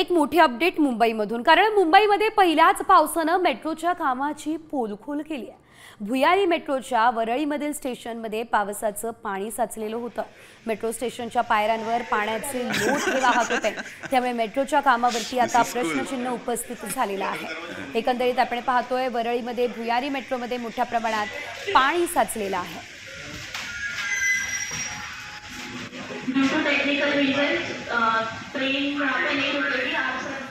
एक मोठी अपडेट मुंबईमधून, कारण मुंबईमध्ये पहिल्याच पावसानं मेट्रोच्या कामाची पोलखोल केली आहे। भुयारी मेट्रोच्या वरळीमधील स्टेशनमध्ये पावसाचं पाणी साचलेलं होतं। मेट्रो स्टेशनच्या पायऱ्यांवर पाण्याचे लोट हे वाहत होते, त्यामुळे मेट्रोच्या कामावरती आता प्रश्नचिन्ह उपस्थित झालेलं आहे। एकंदरीत आपण पाहतोय वरळीमध्ये भुयारी मेट्रोमध्ये मोठ्या प्रमाणात पाणी साचलेलं आहे। Due to technical reasons, train यहाँ पे नहीं रुक रही आप सब।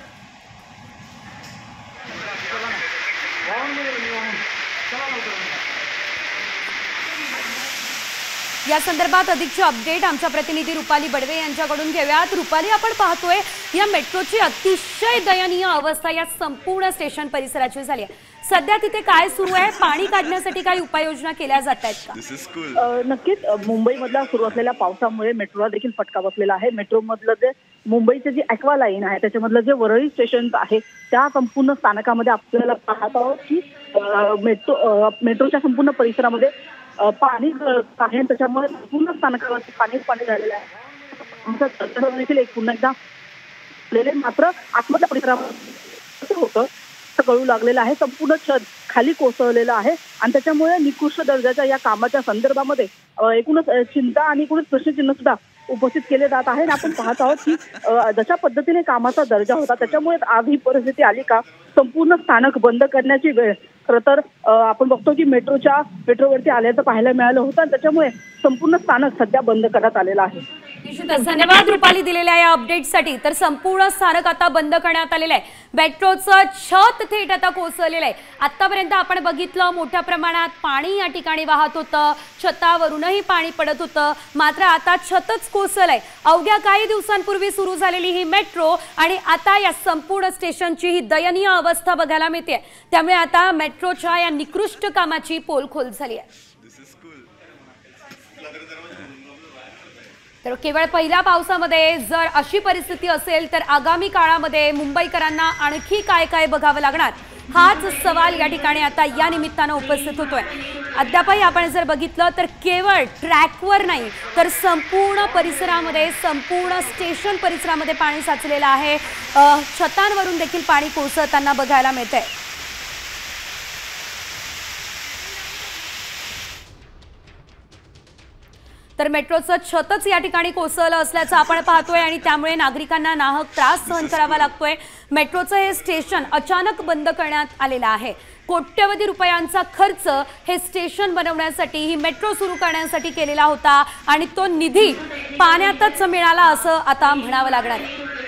या संदर्भात अधिकची अपडेट आमच्या प्रतिनिधी रुपाली बडवे यांच्याकडून घेऊयात। रुपाली, आपण पाहतोय या मेट्रोची अतिशय दयनीय अवस्था या संपूर्ण स्टेशन परिसराची झाली आहे। सध्या तिथे काय सुरू आहे? पाणी काढण्यासाठी काही उपाययोजना केल्या जात आहेत का? नक्कीच मुंबईमधला सुरू असलेल्या पावसामुळे मेट्रोला देखील फटका बसलेला आहे। मेट्रोमधलं जे मुंबईचे जी ॲक्वा लाईन आहे त्याच्यामधलं जे वरळी स्टेशन आहे त्या संपूर्ण स्थानकामध्ये आपल्याला पाहत आहोत की मेट्रोच्या संपूर्ण परिसरामध्ये पाणी आहे, त्याच्यामुळे संपूर्ण स्थानकावरती पाणी झालेलं आहे। आमचं देखील एक पुन्हा एकदा मात्र आतमधल्या परिसरामध्ये होतं कळू लागलेलं आहे। संपूर्ण छत खाली कोसळलेलं आहे आणि त्याच्यामुळे निकृष्ट दर्जाच्या या कामाच्या संदर्भामध्ये एकूणच चिंता आणि एकूणच प्रश्नचिन्ह सुद्धा उपस्थित केले जात आहे। आपण पाहत आहोत की जशा पद्धतीने कामाचा दर्जा होता त्याच्यामुळे आज ही परिस्थिती आली का? संपूर्ण स्थानक बंद करण्याची वेळ खरं तर आपण बघतो की मेट्रोवरती आल्याचं पाहायला मिळालं होतं आणि त्याच्यामुळे संपूर्ण स्थानक सध्या बंद करण्यात आलेलं आहे। निश्चितच धन्यवाद रुपाली दिलेल्या या अपडेटसाठी। तर संपूर्ण स्थानक आता बंद करण्यात आलेलं आहे। मेट्रोचं छत थेट आता कोसळलेलं आहे। आतापर्यंत आपण बघितलं मोठ्या प्रमाणात पाणी या ठिकाणी वाहत होतं, छतावरूनही पाणी पडत होतं, मात्र आता छतच कोसळलंय। अवघ्या काही दिवसांपूर्वी सुरू झालेली ही मेट्रो आणि आता या संपूर्ण स्टेशनची ही दयनीय अवस्था बघायला मिळते। त्यामुळे आता मेट्रोच्या या निकृष्ट कामाची पोलखोल झाली आहे। तर केवळ पहिल्या पावसामध्ये जर अशी परिस्थिती असेल तर आगामी काळामध्ये मुंबईकरांना आणखी काय काय बघावं लागणार, हाच सवाल या ठिकाणी आता या निमित्तानं उपस्थित होतोय। अद्यापही आपण जर बघितलं तर केवळ ट्रॅकवर नाही तर संपूर्ण परिसरामध्ये, संपूर्ण स्टेशन परिसरामध्ये पाणी साचलेलं आहे। छतांवरून देखील पाणी कोसळताना बघायला मिळतंय। तर मेट्रोचं छतच या ठिकाणी कोसळलं असल्याचं आपण पाहतोय आणि त्यामुळे नागरिकांना नाहक त्रास सहन करावा लागतोय। मेट्रोचं हे स्टेशन अचानक बंद करण्यात आलेलं आहे। कोट्यवधी रुपयांचा खर्च हे स्टेशन बनवण्यासाठी, ही मेट्रो सुरू करण्यासाठी केलेला होता आणि तो निधी पाण्यातच मिळाला असं आता म्हणावं लागणार आहे।